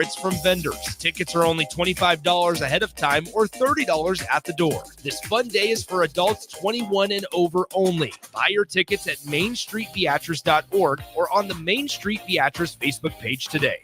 It's from vendors. Tickets are only $25 ahead of time or $30 at the door. This fun day is for adults 21 and over only. Buy your tickets at mainstreetbeatrice.org or on the Main Street Beatrice Facebook page today.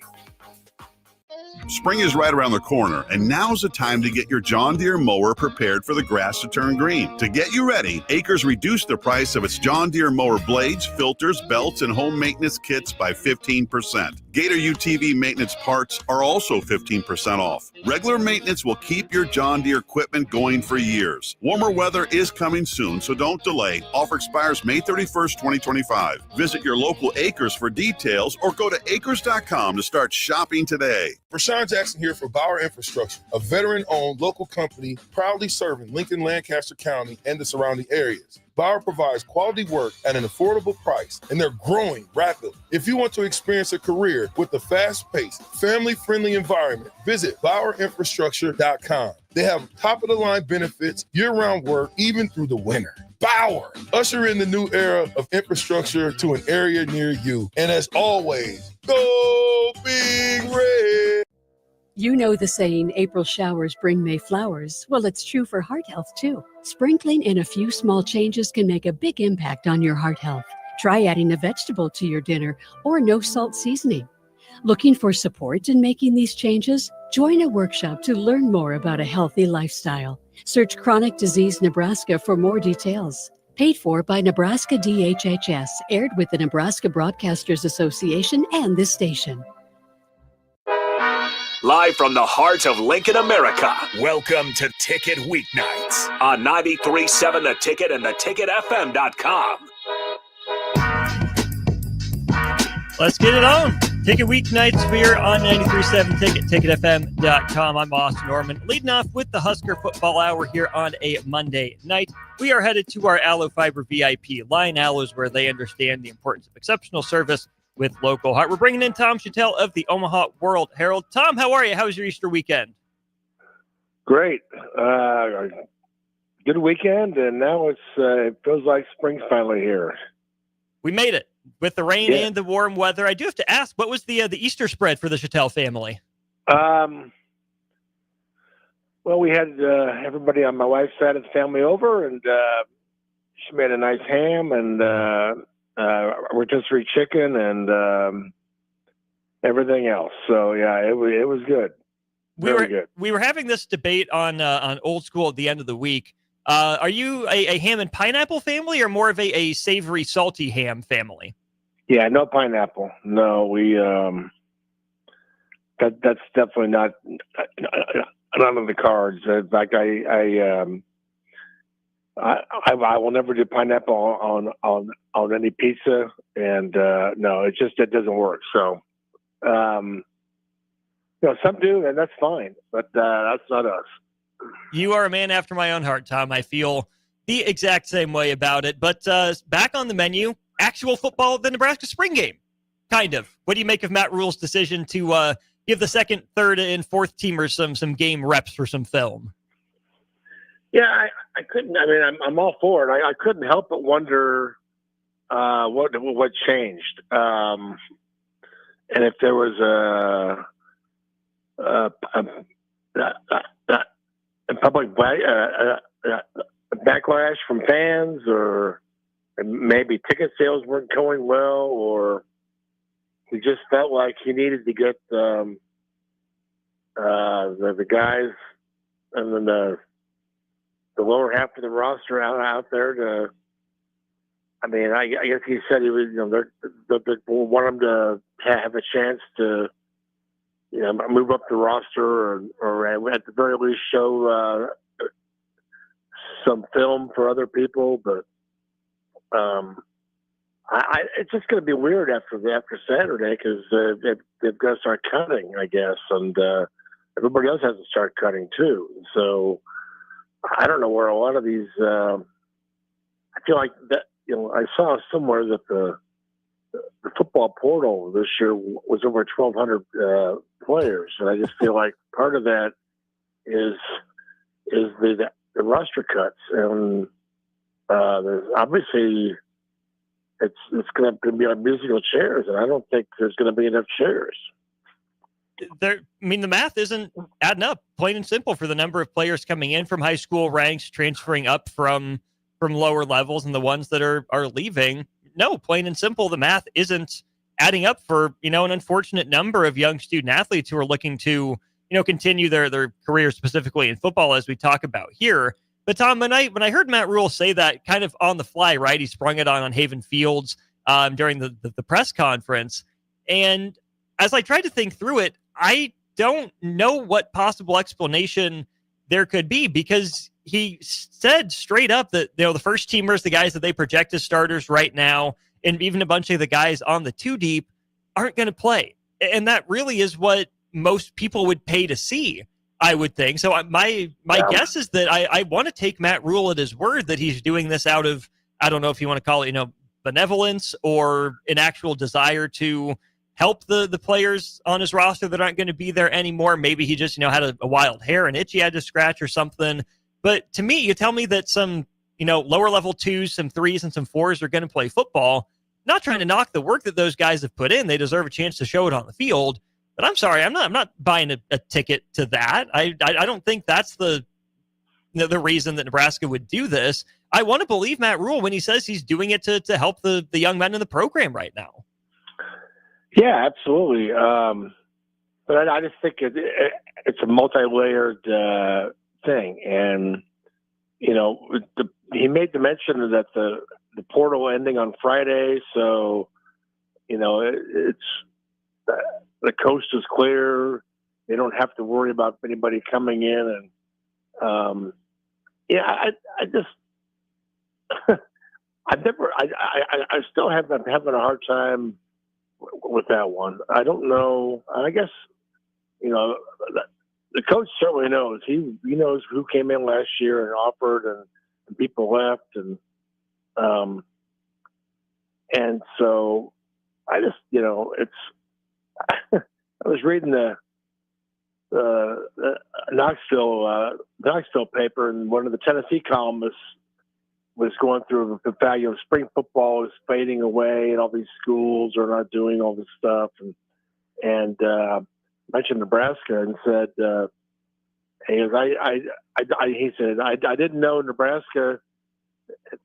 Spring is right around the corner, and now's the time to get your John Deere mower prepared for the grass to turn green. To get you ready, Acres reduced the price of its John Deere mower blades, filters, belts, and home maintenance kits by 15%. Gator UTV maintenance parts are also 15% off. Regular maintenance will keep your John Deere equipment going for years. Warmer weather is coming soon, so don't delay. Offer expires May 31st, 2025. Visit your local Acres for details or go to acres.com to start shopping today. Rashawn Jackson here for Bauer Infrastructure, a veteran-owned local company proudly serving Lincoln, Lancaster County, and the surrounding areas. Bauer provides quality work at an affordable price, and they're growing rapidly. If you want to experience a career with a fast-paced, family-friendly environment, visit BauerInfrastructure.com. They have top-of-the-line benefits, year-round work, even through the winter. Bauer, usher in the new era of infrastructure to an area near you. And as always, go Big Red! You know the saying, April showers bring May flowers. Well, it's true for heart health, too. Sprinkling in a few small changes can make a big impact on your heart health. Try adding a vegetable to your dinner or no salt seasoning. Looking for support in making these changes? Join a workshop to learn more about a healthy lifestyle. Search Chronic Disease Nebraska for more details. Paid for by Nebraska DHHS, aired with the Nebraska Broadcasters Association and this station. Live from the heart of Lincoln, America, welcome to Ticket Weeknights on 93.7 The Ticket and theticketfm.com. Let's get it on. Ticket Weeknights here on 93.7 Ticket, ticketfm.com. I'm Austin Norman, leading off with the Husker Football Hour here on a Monday night. We are headed to our Aloe Fiber VIP line. Aloe's where they understand the importance of exceptional service with local heart. We're bringing in Tom Shatel of the Omaha World Herald. Tom, how are you? How was your Easter weekend? Great. Good weekend, and now it feels like spring's finally here. We made it with the rain and the warm weather. I do have to ask, what was the Easter spread for the Shatel family? Well, we had everybody on my wife's side of the family over, and she made a nice ham and rotisserie chicken and everything else. So yeah, it was good. Very good. We were having this debate on Old School at the end of the week. Are you a ham and pineapple family or more of a savory, salty ham family? Yeah, no pineapple. No, we that's definitely not on the cards. In fact, I will never do pineapple on any pizza, and no, it doesn't work. So, some do, and that's fine, but that's not us. You are a man after my own heart, Tom. I feel the exact same way about it. But back on the menu, actual football, the Nebraska spring game, kind of. What do you make of Matt Rule's decision to give the second, third, and fourth teamers some game reps for some film? Yeah, I couldn't. I mean, I'm all for it. I couldn't help but wonder what changed, and if there was a public backlash from fans, or maybe ticket sales weren't going well, or he just felt like he needed to get the guys and then the lower half of the roster out there to. I mean, I guess he said he was, they want him to have a chance to, move up the roster or at the very least show some film for other people. But it's just going to be weird after Saturday because they've got to start cutting, I guess, and everybody else has to start cutting too. So I don't know where a lot of these. I feel like that. I saw somewhere that the football portal this year was over 1,200 players, and I just feel like part of that is the roster cuts, and there's obviously it's going to be on musical chairs, and I don't think there's going to be enough chairs. the math isn't adding up, plain and simple, for the number of players coming in from high school ranks, transferring up from lower levels, and the ones that are leaving. No, plain and simple, the math isn't adding up for, an unfortunate number of young student athletes who are looking to, continue their career, specifically in football, as we talk about here. But Tom, when I heard Matt Rule say that kind of on the fly, right, he sprung it on Haven Fields during the press conference. And as I tried to think through it, I don't know what possible explanation there could be, because he said straight up that, the first teamers, the guys that they project as starters right now, and even a bunch of the guys on the two deep, aren't going to play. And that really is what most people would pay to see, I would think. So my guess is that I want to take Matt Rule at his word that he's doing this out of, I don't know if you want to call it, benevolence or an actual desire to help the players on his roster that aren't going to be there anymore. Maybe he just, had a wild hair, an itch he had to scratch or something. But to me, you tell me that some, lower level 2s, some 3s, and some 4s are going to play football. Not trying to knock the work that those guys have put in. They deserve a chance to show it on the field. But I'm sorry, I'm not buying a ticket to that. I don't think that's the reason that Nebraska would do this. I want to believe Matt Rule when he says he's doing it to help the young men in the program right now. Yeah, absolutely. But I just think it's a multi-layered thing. And, he made the mention that the portal ending on Friday. So, it's the coast is clear. They don't have to worry about anybody coming in. And, I just, I still have been having a hard time with that one. I don't know. I guess, the coach certainly knows. He knows who came in last year and offered, and people left, and so I just, it's. I was reading the Knoxville paper, and one of the Tennessee columnists was going through the fact, spring football is fading away, and all these schools are not doing all this stuff, and mentioned Nebraska and said, he said, I didn't know Nebraska,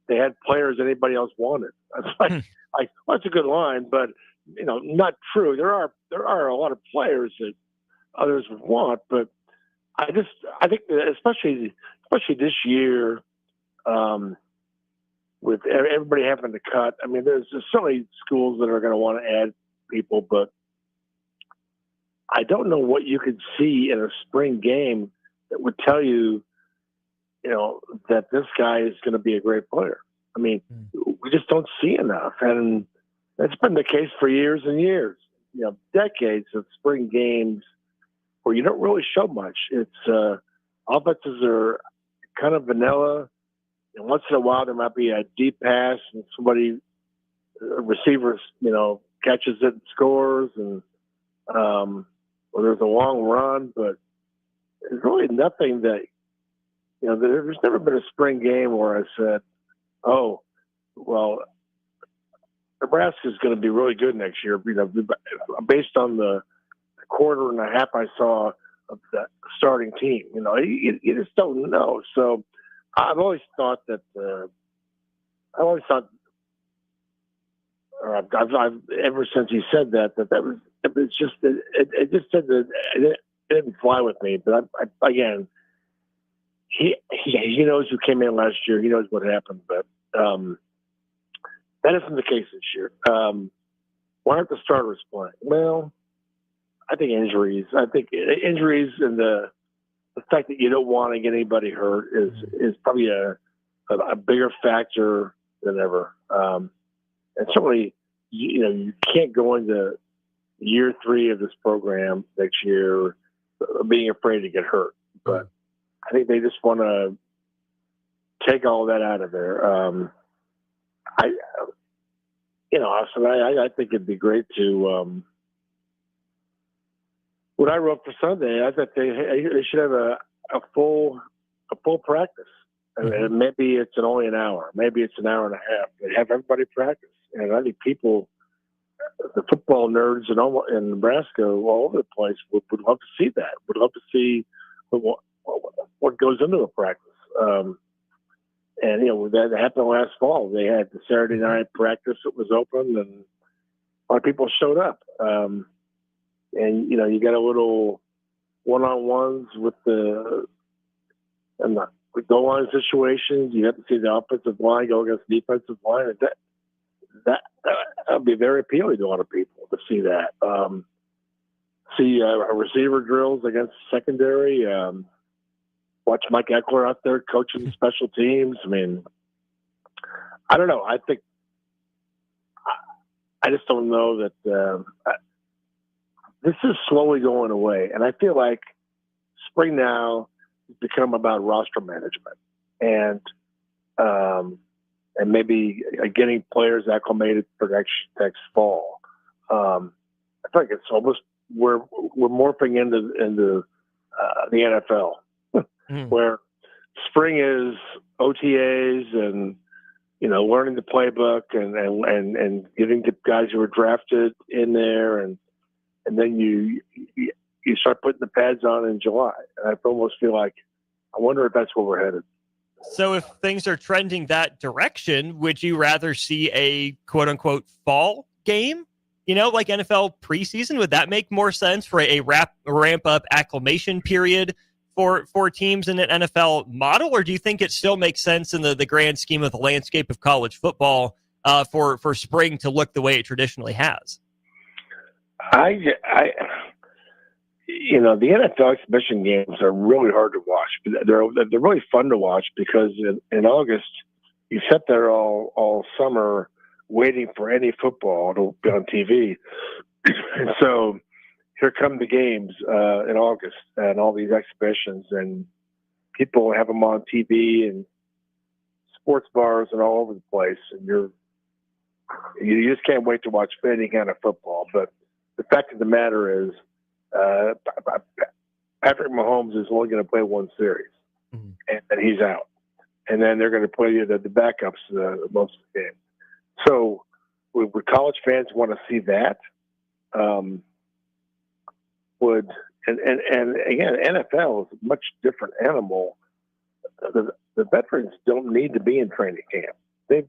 they had players anybody else wanted. I was like, well, that's a good line, but not true. There are a lot of players that others would want, but I think that especially this year, with everybody having to cut. I mean, there's so many schools that are going to want to add people, but I don't know what you could see in a spring game that would tell you, that this guy is going to be a great player. I mean, we just don't see enough, and it's been the case for years and years, decades of spring games where you don't really show much. It's offenses are kind of vanilla, and once in a while there might be a deep pass and receivers, catches it and scores, and or there's a long run, but there's really nothing that, there's never been a spring game where I said, oh, well, Nebraska is going to be really good next year, based on the quarter and a half I saw of the starting team. You just don't know. So I've always thought that, or I've ever since he said that was, it was just, it just said that it didn't fly with me. But again, he knows who came in last year. He knows what happened, but that isn't the case this year. Why aren't the starters playing? Well, I think injuries. And the fact that you don't want to get anybody hurt is probably a bigger factor than ever. And certainly, you can't go into year 3 of this program next year being afraid to get hurt. But I think they just want to take all that out of there. I think it'd be great to. What I wrote for Sunday, I thought they should have a full practice. I mean, maybe it's only an hour, maybe it's an hour and a half. They have everybody practice, and I think people the football nerds in Nebraska, all over the place, would love to see that. Would love to see what goes into a practice. And that happened last fall. They had the Saturday night practice that was open, and a lot of people showed up. And you got a little one-on-ones with the goal line situations. You have to see the offensive line go against the defensive line. And that would be very appealing to a lot of people to see that. See receiver drills against secondary. Watch Mike Eckler out there coaching special teams. I mean, I don't know. I think I just don't know that this is slowly going away, and I feel like spring now has become about roster management and maybe getting players acclimated for next fall. I feel like it's almost we're morphing into the NFL. Where spring is OTAs and learning the playbook and getting the guys who were drafted in there and then you start putting the pads on in July. And I almost feel like I wonder if that's where we're headed. So if things are trending that direction, would you rather see a quote unquote fall game? Like NFL preseason, would that make more sense for a ramp up acclimation period for teams in an NFL model, or do you think it still makes sense in the grand scheme of the landscape of college football for spring to look the way it traditionally has? The NFL exhibition games are really hard to watch. They're really fun to watch because in August you sit there all summer waiting for any football to be on TV, and so here come the games in August and all these exhibitions, and people have them on TV and sports bars and all over the place, and you just can't wait to watch any kind of football. But the fact of the matter is, Patrick Mahomes is only going to play one series, and he's out. And then they're going to play the backups most of the game. So would college fans want to see that? And again, NFL is a much different animal. The veterans don't need to be in training camp.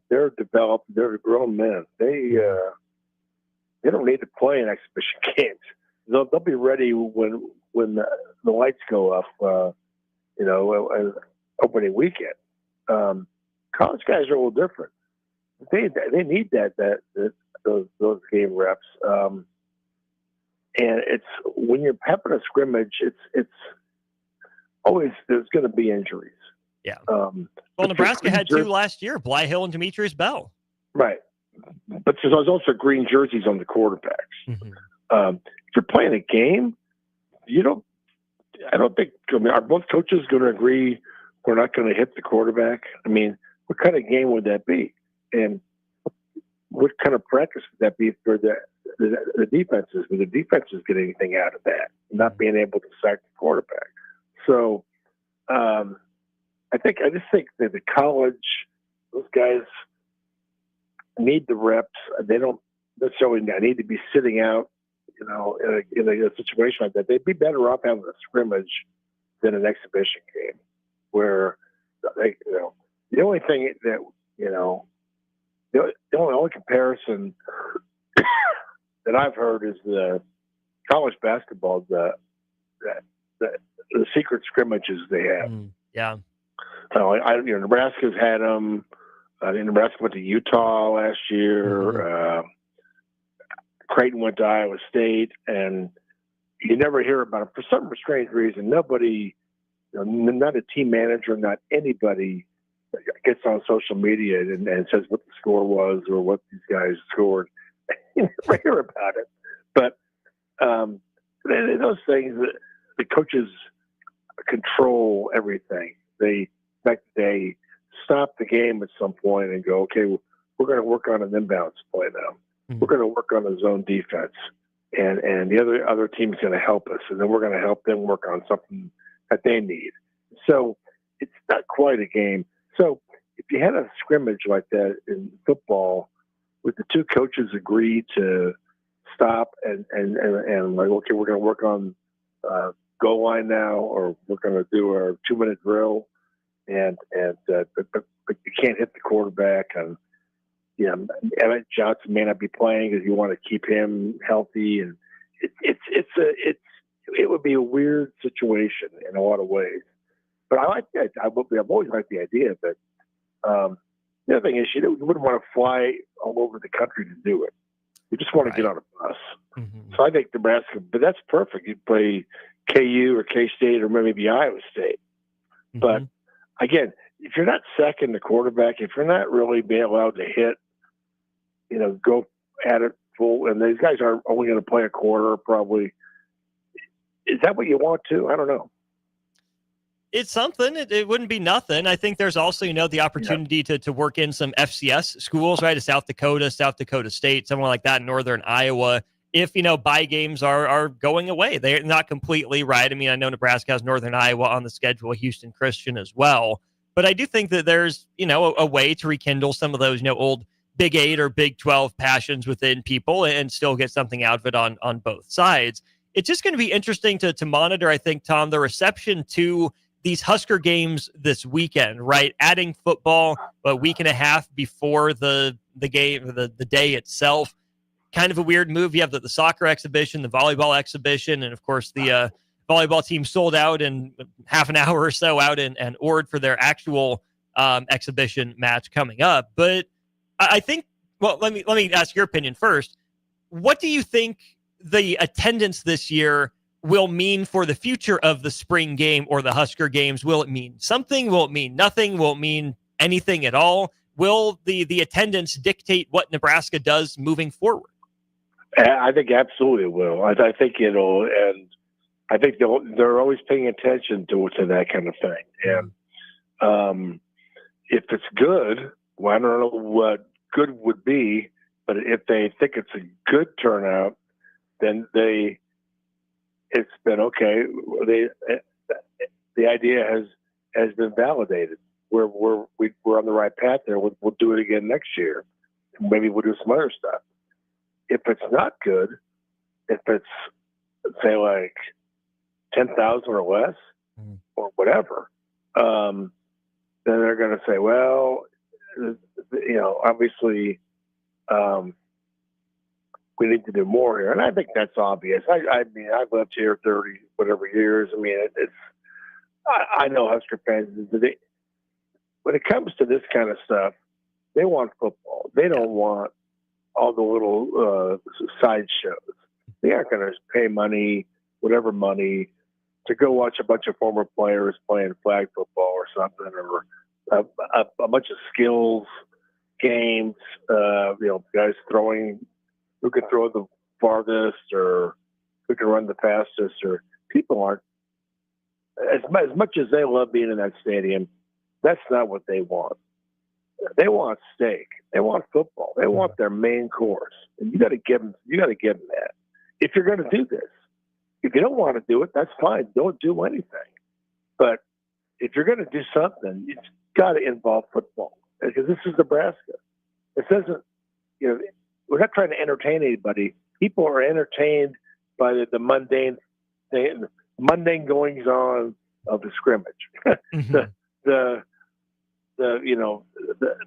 They're developed. They're grown men. They don't need to play in exhibition games. They'll be ready when the lights go up. Opening weekend. College guys are a little different. They need those game reps. And it's when you're having a scrimmage, it's always there's going to be injuries. Yeah. Well, Nebraska had two last year: Bly Hill and Demetrius Bell. Right, but there's also green jerseys on the quarterbacks. If you're playing a game, I don't think. Are both coaches going to agree we're not going to hit the quarterback? I mean, what kind of game would that be? And what kind of practice would that be for the defenses? Would the defenses get anything out of that? Not being able to sack the quarterback. So I just think that the college, those guys need the reps. They don't necessarily need to be sitting out, in a situation like that. They'd be better off having a scrimmage than an exhibition game where the only thing that, the only comparison that I've heard is the college basketball, the secret scrimmages they have. Yeah. Nebraska's had them. Nebraska went to Utah last year. Creighton went to Iowa State, and you never hear about it for some strange reason. Nobody, not a team manager, not anybody gets on social media and says what the score was or what these guys scored. You never hear about it. But those things, the coaches control everything. They stop the game at some point and go, okay, we're going to work on an inbounds play now. We're going to work on a zone defense, and the other team's going to help us, and then we're going to help them work on something that they need. So it's not quite a game. So if you had a scrimmage like that in football, would the two coaches agree to stop and like, okay, we're going to work on goal line now, or we're going to do our 2-minute drill, but you can't hit the quarterback. And Emmett Johnson may not be playing because you want to keep him healthy, and it would be a weird situation in a lot of ways. But I like that. I've always liked the idea of it. The other thing is, you wouldn't want to fly all over the country to do it. You just want to get on a bus. Mm-hmm. So I think Nebraska, but that's perfect. You'd play KU or K-State or maybe Iowa State. Mm-hmm. But again, if you're not second the quarterback, if you're not really being allowed to hit, go at it full, and these guys are only going to play a quarter probably. Is that what you want to? I don't know. It's something. It wouldn't be nothing. I think there's also, the opportunity to work in some FCS schools, right? South Dakota State, someone like that in northern Iowa. If, bye games are going away, they're not completely right. I mean, I know Nebraska has northern Iowa on the schedule, Houston Christian as well. But I do think that there's, a way to rekindle some of those, old Big 8 or Big 12 passions within people and still get something out of it on both sides. It's just going to be interesting to monitor, I think, Tom, the reception to these Husker games this weekend, right? Adding football a week and a half before the game, the day itself. Kind of a weird move. You have the soccer exhibition, the volleyball exhibition, and of course the volleyball team sold out in half an hour or so out in Ord for their actual exhibition match coming up. But I think, well, let me ask your opinion first. What do you think the attendance this year will mean for the future of the spring game or the Husker games? Will it mean something? Will it mean nothing? Will it mean anything at all? Will the attendance dictate what Nebraska does moving forward? I think absolutely it will. I think it'll, and I think they're always paying attention to that kind of thing. And if it's good, well, I don't know what good would be, but if they think it's a good turnout, then it's been okay. The idea has been validated. We're on the right path there. We'll do it again next year. Maybe we'll do some other stuff. If it's not good, if it's, say, like 10,000 or less, or whatever, then they're going to say, well, obviously, we need to do more here. And I think that's obvious. I mean, I've lived here 30 whatever years. I mean, I know Husker fans, when it comes to this kind of stuff, they want football. They don't want all the little side shows. They aren't going to pay whatever money, to go watch a bunch of former players playing flag football or something, or a bunch of skills games, guys throwing, who can throw the farthest or who can run the fastest, or people aren't, as much as they love being in that stadium, that's not what they want. They want steak. They want football. They want their main course. And you got to give them that. If you're going to do this, if you don't want to do it, that's fine. Don't do anything. But if you're going to do something, it's got to involve football, because this is Nebraska. This isn't, we're not trying to entertain anybody. People are entertained by the mundane thing, mundane goings on of the scrimmage. the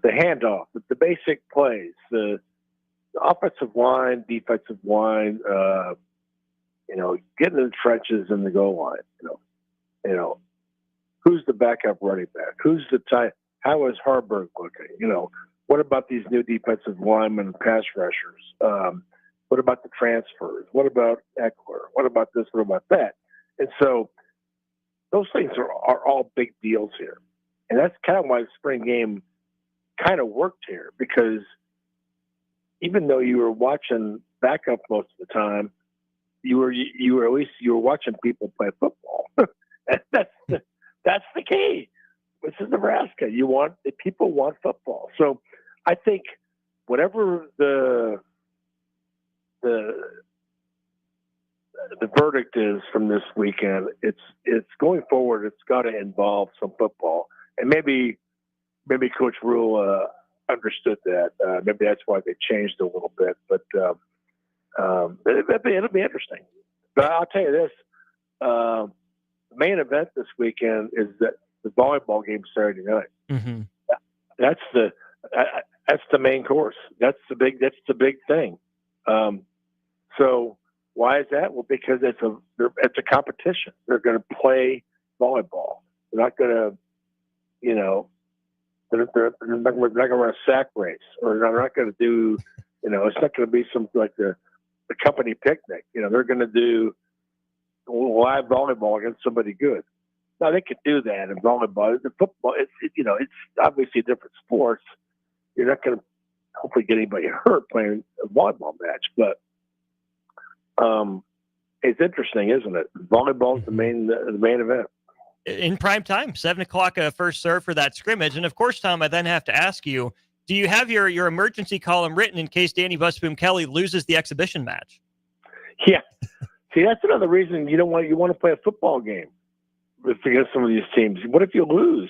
handoff, the basic plays, the offensive line, defensive line, getting in the trenches in the goal line. Who's the backup running back? Who's the tight? How is Harburg looking? What about these new defensive linemen and pass rushers? What about the transfers? What about Eckler? What about this? What about that? And so those things are all big deals here. And that's kind of why the spring game kind of worked here, because even though you were watching backup most of the time, you were watching people play football. That's the key. This is Nebraska. People want football. So I think whatever the verdict is from this weekend, it's going forward. It's got to involve some football, and maybe Coach Rule understood that. Maybe that's why they changed a little bit. But It'll be interesting. But I'll tell you this: the main event this weekend is the volleyball game Saturday night. Mm-hmm. That's the main course. That's the big thing. So why is that? Well, because it's a competition. They're going to play volleyball. They're not going to, they're not going to run a sack race, or they're not going to do, it's not going to be something like the company picnic. They're going to do live volleyball against somebody good. Now they could do that in volleyball. The football, it's obviously a different sports. You're not going to hopefully get anybody hurt playing a volleyball match, but it's interesting, isn't it? Volleyball is the main event. In prime time, 7:00 first serve for that scrimmage. And of course, Tom, I then have to ask you, do you have your emergency column written in case Danny Busboom Kelly loses the exhibition match? Yeah. See, that's another reason you want to play a football game against some of these teams. What if you lose?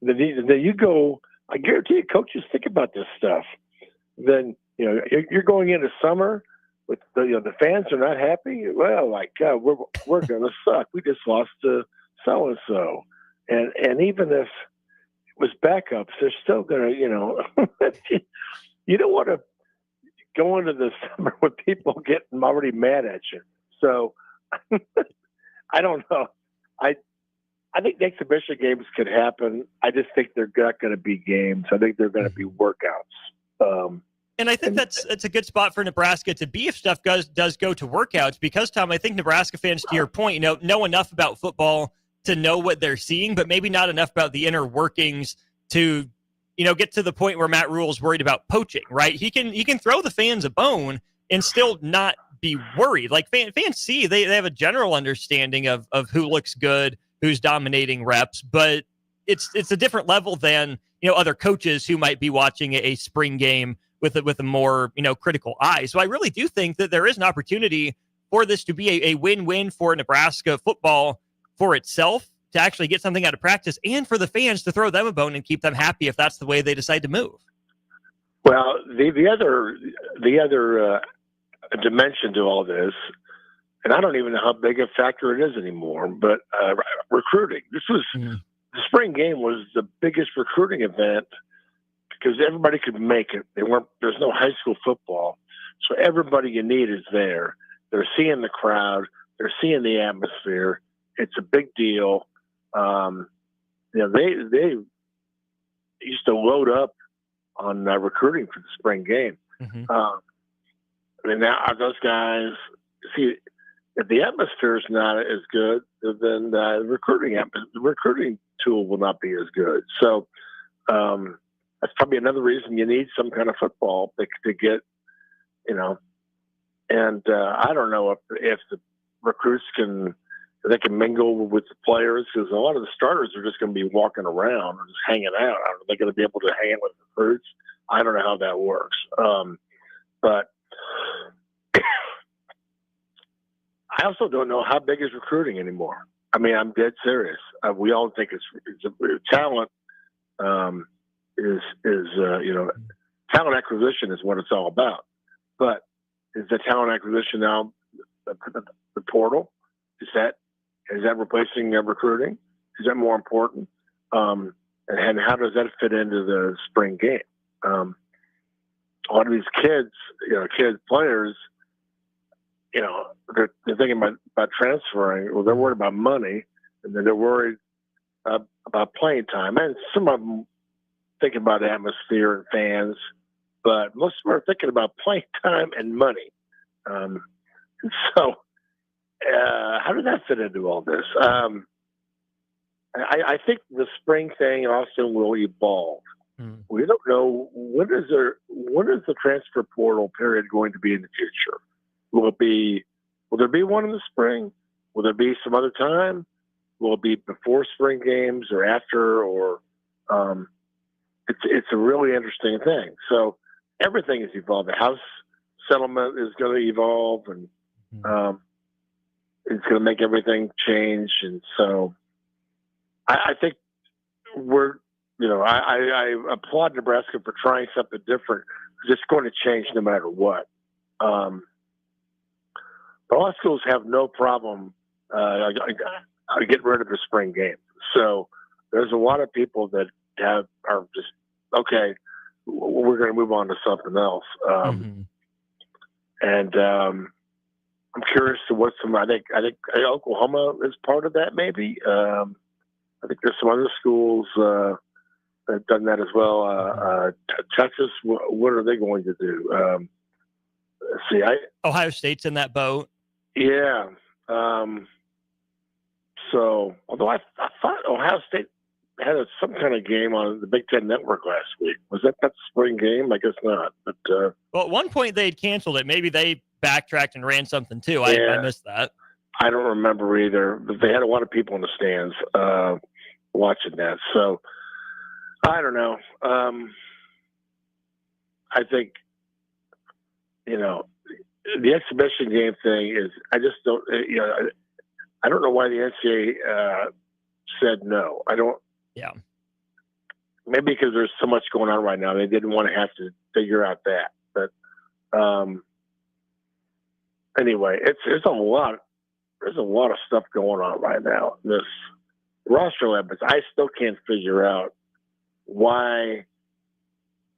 Then you go, I guarantee you coaches think about this stuff. Then, you're going into summer with the fans are not happy. Well, like, God, we're going to suck. We just lost to so-and-so. And even if it was backups, they're still going to, you don't want to go into the summer with people getting already mad at you. So I don't know. I think the exhibition games could happen. I just think they're not going to be games. I think they're going to be workouts. And I think that's a good spot for Nebraska to be if stuff does go to workouts, because, Tom, I think Nebraska fans, to your point, know enough about football to know what they're seeing, but maybe not enough about the inner workings to, get to the point where Matt Rule's worried about poaching, right? He can throw the fans a bone and still not be worried. Like fans see, they have a general understanding of who looks good, who's dominating reps, but it's a different level than, other coaches who might be watching a spring game with a more, critical eye. So I really do think that there is an opportunity for this to be a win-win for Nebraska football, for itself to actually get something out of practice, and for the fans to throw them a bone and keep them happy if that's the way they decide to move. Well, the other dimension to all this, and I don't even know how big a factor it is anymore, but recruiting. The spring game was the biggest recruiting event because everybody could make it. There's no high school football, so everybody you need is there. They're seeing the crowd. They're seeing the atmosphere. It's a big deal. They used to load up on recruiting for the spring game. Mm-hmm. Now those guys see if the atmosphere is not as good, then the recruiting tool will not be as good. So that's probably another reason you need some kind of football to get, And I don't know if the recruits can mingle with the players, because a lot of the starters are just going to be walking around or just hanging out. Are they going to be able to hang out with the recruits? I don't know how that works. But I also don't know how big is recruiting anymore. I mean, I'm dead serious. We all think it's talent talent acquisition is what it's all about. But is the talent acquisition now the portal? Is that replacing recruiting? Is that more important? And how does that fit into the spring game? A lot of these kids players, they're thinking about transferring. Well, they're worried about money, and then they're worried about playing time. And some of them thinking about atmosphere and fans, but most of them are thinking about playing time and money. And so, how does that fit into all this? I think the spring thing also will evolve. We don't know when is the transfer portal period going to be in the future. Will there be one in the spring? Will there be some other time? Will it be before spring games or after? Or it's a really interesting thing. So everything is evolving. House settlement is going to evolve, and it's going to make everything change. And so I think I applaud Nebraska for trying something different, because it's going to change no matter what. A lot of schools have no problem getting rid of the spring game. So there's a lot of people that are just, okay, we're going to move on to something else. And I'm curious to what I think Oklahoma is part of that, maybe. I think there's some other schools that have done that as well. Texas, what are they going to do? Ohio State's in that boat. Yeah. So, although I thought Ohio State had some kind of game on the Big Ten Network last week. Was that spring game? I guess not. But well, at one point they had canceled it. Maybe they backtracked and ran something too. I missed that. I don't remember either. But they had a lot of people in the stands watching that. So I don't know. I think the exhibition game thing is. I just don't. I don't know why the NCAA said no. I don't. Yeah. Maybe because there's so much going on right now, they didn't want to have to figure out that. But anyway, there's a lot of stuff going on right now. This roster limits, I still can't figure out why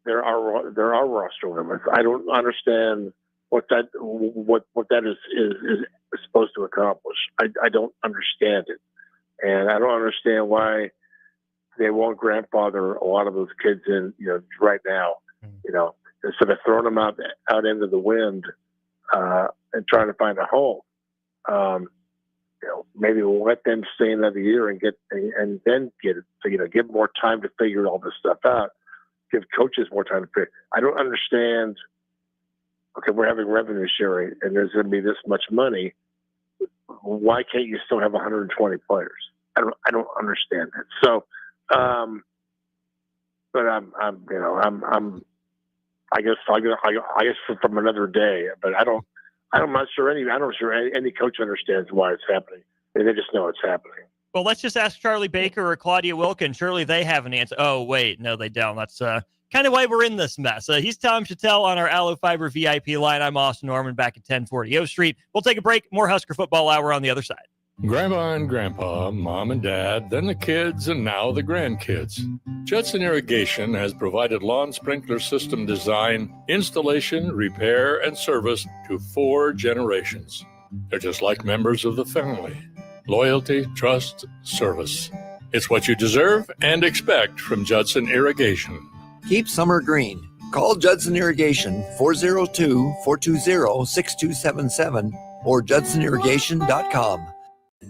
there are roster limits. I don't understand what that is supposed to accomplish. I don't understand it, and I don't understand why they won't grandfather a lot of those kids in, right now, instead of throwing them out into the wind and trying to find a home. Maybe we'll let them stay another year and then give more time to figure all this stuff out. Give coaches more time to figure. I don't understand. Okay, we're having revenue sharing, and there's going to be this much money. Why can't you still have 120 players? I don't understand that. So. But I'm I guess from another day. But I'm not sure any coach understands why it's happening. They just know it's happening. Well, let's just ask Charlie Baker or Claudia Wilkins. Surely they have an answer. Oh, wait, no, they don't. That's kind of why we're in this mess. He's Tom Shatel on our Aloe Fiber VIP line. I'm Austin Norman back at 1040 O Street. We'll take a break. More Husker Football Hour on the other side. Grandma and Grandpa, Mom and Dad, then the kids, and now the grandkids. Judson Irrigation has provided lawn sprinkler system design, installation, repair, and service to 4 generations. They're just like members of the family. Loyalty, trust, service. It's what you deserve and expect from Judson Irrigation. Keep summer green. Call Judson Irrigation 402-420-6277 or judsonirrigation.com.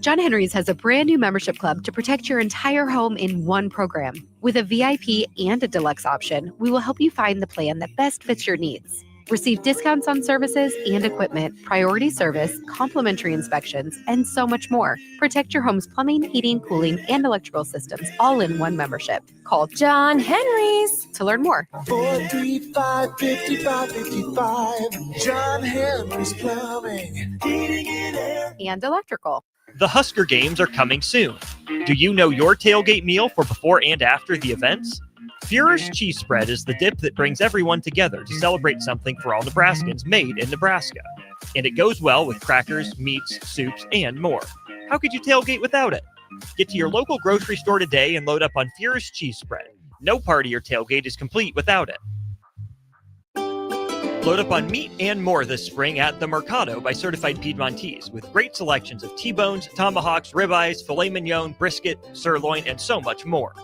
John Henry's has a brand new membership club to protect your entire home in one program. With a VIP and a deluxe option, we will help you find the plan that best fits your needs. Receive discounts on services and equipment, priority service, complimentary inspections, and so much more. Protect your home's plumbing, heating, cooling, and electrical systems all in one membership. Call John Henry's to learn more. 435-5555. John Henry's Plumbing, Heating and Air, and Electrical. The Husker games are coming soon. Do you know your tailgate meal for before and after the events? Führer's Cheese Spread is the dip that brings everyone together to celebrate something for all Nebraskans made in Nebraska. And it goes well with crackers, meats, soups, and more. How could you tailgate without it? Get to your local grocery store today and load up on Führer's Cheese Spread. No part of your tailgate is complete without it. Load up on meat and more this spring at The Mercado by Certified Piedmontese with great selections of T-bones, tomahawks, ribeyes, filet mignon, brisket, sirloin, and so much more.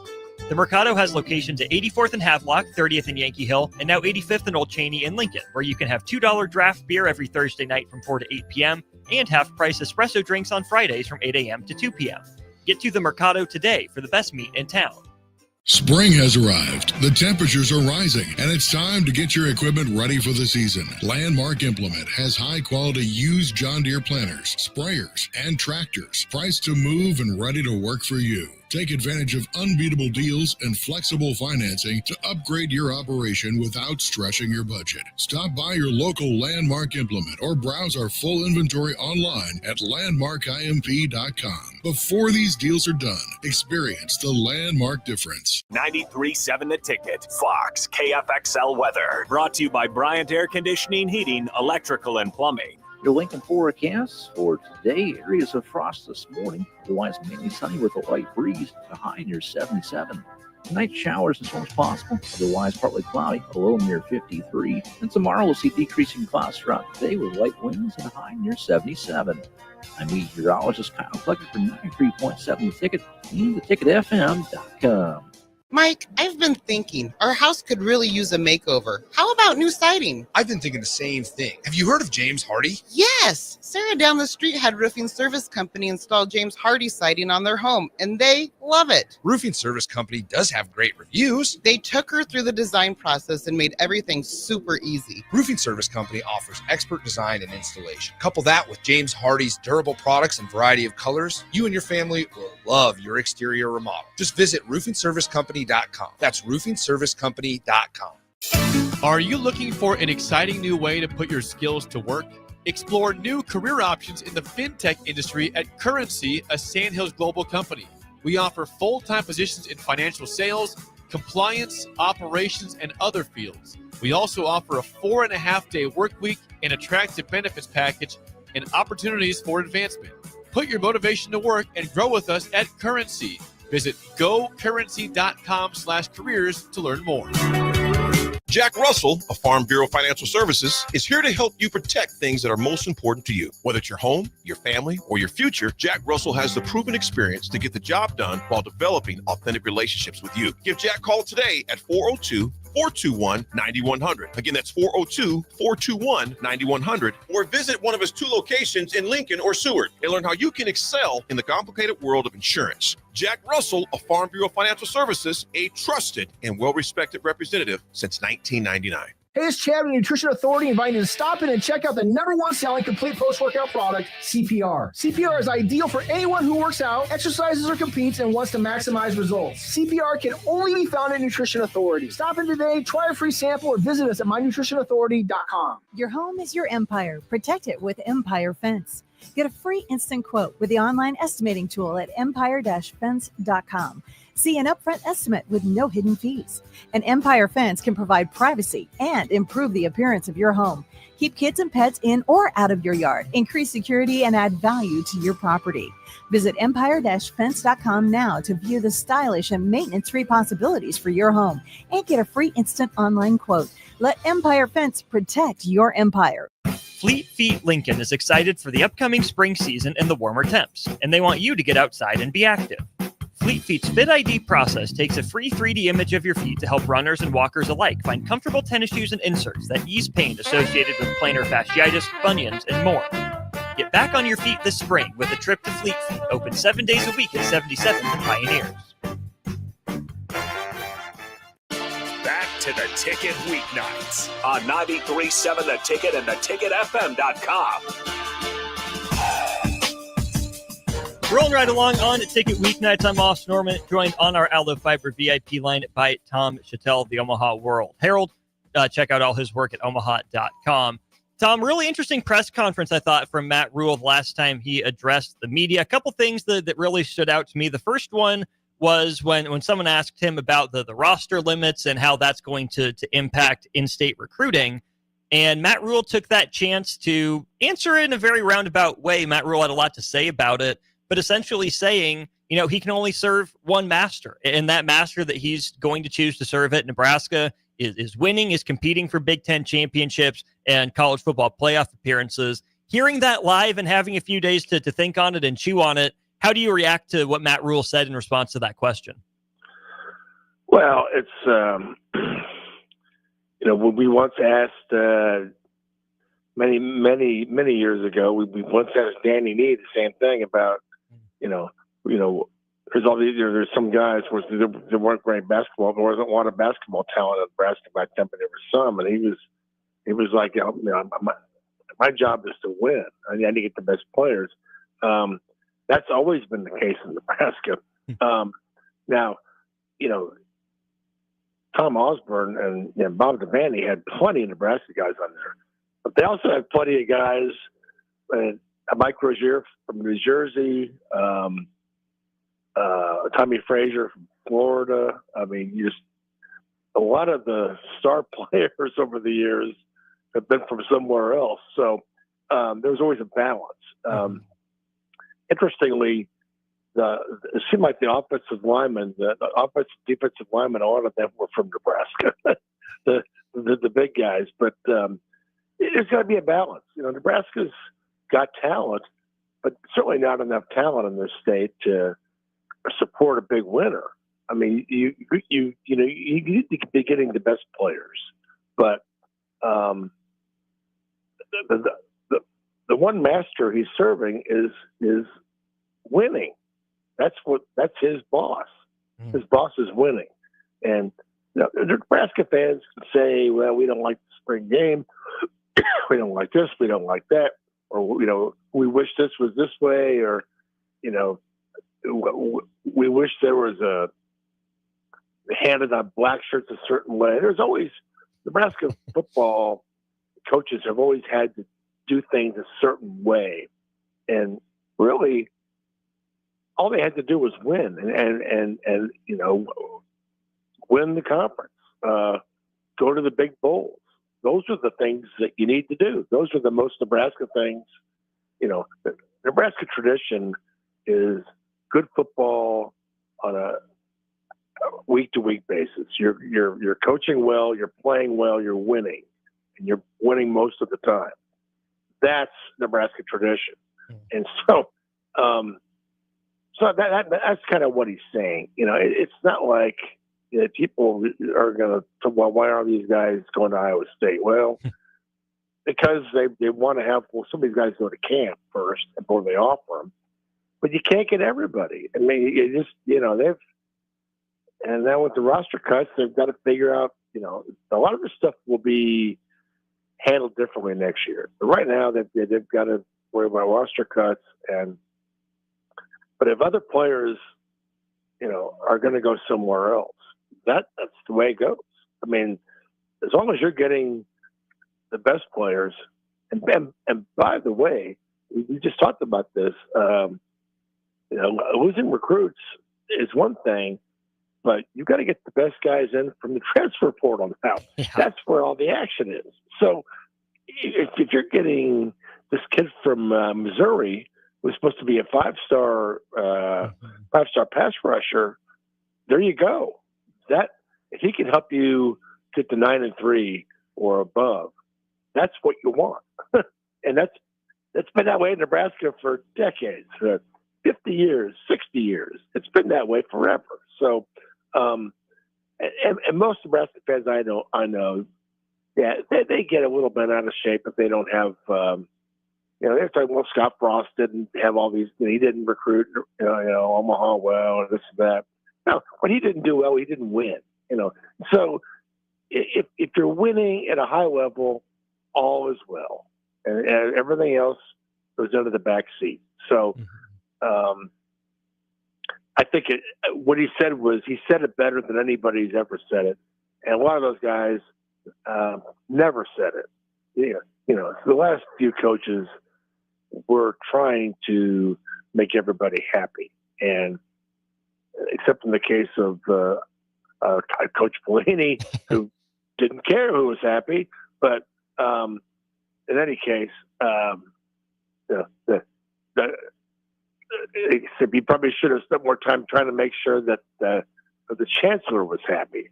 The Mercado has locations at 84th and Havelock, 30th and Yankee Hill, and now 85th and Old Cheney in Lincoln, where you can have $2 draft beer every Thursday night from 4 to 8 p.m. and half-price espresso drinks on Fridays from 8 a.m. to 2 p.m. Get to The Mercado today for the best meat in town. Spring has arrived, the temperatures are rising, and it's time to get your equipment ready for the season. Landmark Implement has high-quality used John Deere planters, sprayers, and tractors, priced to move and ready to work for you. Take advantage of unbeatable deals and flexible financing to upgrade your operation without stretching your budget. Stop by your local Landmark Implement or browse our full inventory online at landmarkimp.com. Before these deals are done, experience the Landmark difference. 93.7 The Ticket, Fox, KFXL weather. Brought to you by Bryant Air Conditioning, Heating, Electrical, and Plumbing. Your Lincoln forecast for today, areas of frost this morning, otherwise mainly sunny with a light breeze, a high near 77. Tonight, showers as soon as possible, otherwise partly cloudy, a low near 53. And tomorrow, we'll see decreasing clouds throughout the day with light winds and a high near 77. I'm meteorologist Kyle Tucker for 93.7 The Ticket and theticketfm.com. Mike, I've been thinking our house could really use a makeover. How about new siding? I've been thinking the same thing. Have you heard of James Hardy? Yes! Sarah down the street had Roofing Service Company install James Hardy siding on their home, and they love it. Roofing Service Company does have great reviews. They took her through the design process and made everything super easy. Roofing Service Company offers expert design and installation. Couple that with James Hardy's durable products and variety of colors, you and your family will love your exterior remodel. Just visit roofingservicecompany.com. That's roofingservicecompany.com. Are you looking for an exciting new way to put your skills to work? Explore new career options in the fintech industry at Currency, a Sandhills global company. We offer full-time positions in financial sales, compliance, operations, and other fields. We also offer a 4.5-day work week, an attractive benefits package, and opportunities for advancement. Put your motivation to work and grow with us at Currency. Visit gocurrency.com/careers to learn more. Jack Russell of Farm Bureau Financial Services is here to help you protect things that are most important to you. Whether it's your home, your family, or your future, Jack Russell has the proven experience to get the job done while developing authentic relationships with you. Give Jack a call today at 402-421-9100. Again, that's 402-421-9100. Or visit one of his 2 locations in Lincoln or Seward and learn how you can excel in the complicated world of insurance. Jack Russell of Farm Bureau Financial Services, a trusted and well-respected representative since 1999. Hey, it's Chad with Nutrition Authority inviting you to stop in and check out the #1 selling complete post-workout product, CPR. CPR is ideal for anyone who works out, exercises, or competes and wants to maximize results. CPR can only be found at Nutrition Authority. Stop in today, try a free sample, or visit us at mynutritionauthority.com. Your home is your empire. Protect it with Empire Fence. Get a free instant quote with the online estimating tool at empire-fence.com. See an upfront estimate with no hidden fees. An Empire Fence can provide privacy and improve the appearance of your home. Keep kids and pets in or out of your yard. Increase security and add value to your property. Visit empire-fence.com now to view the stylish and maintenance-free possibilities for your home and get a free instant online quote. Let Empire Fence protect your empire. Fleet Feet Lincoln is excited for the upcoming spring season and the warmer temps, and they want you to get outside and be active. Fleet Feet's Fit ID process takes a free 3D image of your feet to help runners and walkers alike find comfortable tennis shoes and inserts that ease pain associated with plantar fasciitis, bunions, and more. Get back on your feet this spring with a trip to Fleet Feet, open 7 days a week at 77th and Pioneers. Back to the Ticket weeknights on 93.7 The Ticket and theticketfm.com. Rolling right along on Ticket Weeknights. I'm Austin Norman, joined on our Aldo Fiber VIP line by Tom Shatel of the Omaha World Herald. Check out all his work at omaha.com. Tom, really interesting press conference, I thought, from Matt Rule the last time he addressed the media. A couple things that really stood out to me. The first one was when someone asked him about the roster limits and how that's going to impact in-state recruiting. And Matt Rule took that chance to answer it in a very roundabout way. Matt Rule had a lot to say about it, but essentially saying, he can only serve one master. And that master that he's going to choose to serve at Nebraska is winning, is competing for Big Ten championships and college football playoff appearances. Hearing that live and having a few days to think on it and chew on it, how do you react to what Matt Rule said in response to that question? Well, it's, when we once asked many years ago, we once asked Danny Nee the same thing about, there's some guys where there weren't great basketball. There wasn't a lot of basketball talent at Nebraska back then, but there was some, and he was like, my job is to win. I need to get the best players. That's always been the case in Nebraska. Now, Tom Osborne and Bob Devaney had plenty of Nebraska guys on there, but they also had plenty of guys. Mike Rozier from New Jersey, Tommy Frazier from Florida. I mean, a lot of the star players over the years have been from somewhere else. So there was always a balance. Interestingly, it seemed like the offensive linemen, the offensive defensive linemen, a lot of them were from Nebraska, the big guys. But there's got to be a balance. Nebraska's got talent, but certainly not enough talent in this state to support a big winner. I mean, you need to be getting the best players, but the one master he's serving is winning. That's his boss. His boss is winning, and the Nebraska fans can say, "Well, we don't like the spring game. We don't like this. We don't like that," or we wish this was this way, or we wish there was a handed on black shirts a certain way. There's always Nebraska football coaches have always had to do things a certain way, and really all they had to do was win and win the conference, go to the big bowls. Those are the things that you need to do. Those are the most Nebraska things. The Nebraska tradition is good football on a week-to-week basis. You're coaching well, you're playing well, you're winning, and you're winning most of the time. That's Nebraska tradition, and so that's kind of what he's saying. It's not like people are going to. Well, why are these guys going to Iowa State? Well, because they want to have some of these guys go to camp first before they offer them. But you can't get everybody. I mean, you just they've. And then with the roster cuts, they've got to figure out, a lot of this stuff will be handled differently next year. But right now, they've got to worry about roster cuts. But if other players, are going to go somewhere else, that's the way it goes. I mean, as long as you're getting the best players, and by the way, we just talked about this. Losing recruits is one thing. But you've got to get the best guys in from the transfer portal now. Yeah. That's where all the action is. So if you're getting this kid from Missouri, who's supposed to be a five-star pass rusher, there you go. That if he can help you get to 9-3 or above, that's what you want. And that's been that way in Nebraska for decades, 50 years, 60 years. It's been that way forever. So. And most Nebraska fans I know, yeah, they get a little bit out of shape if they don't have, they're talking, well, Scott Frost didn't have all these, he didn't recruit, Omaha well, or this and that. No, when he didn't do well, he didn't win, So if you're winning at a high level, all is well, and everything else goes under the back seat. So, I think what he said it better than anybody's ever said it. And a lot of those guys never said it. The last few coaches were trying to make everybody happy. And except in the case of Coach Pelini, who didn't care who was happy. But in any case, he probably should have spent more time trying to make sure that the chancellor was happy.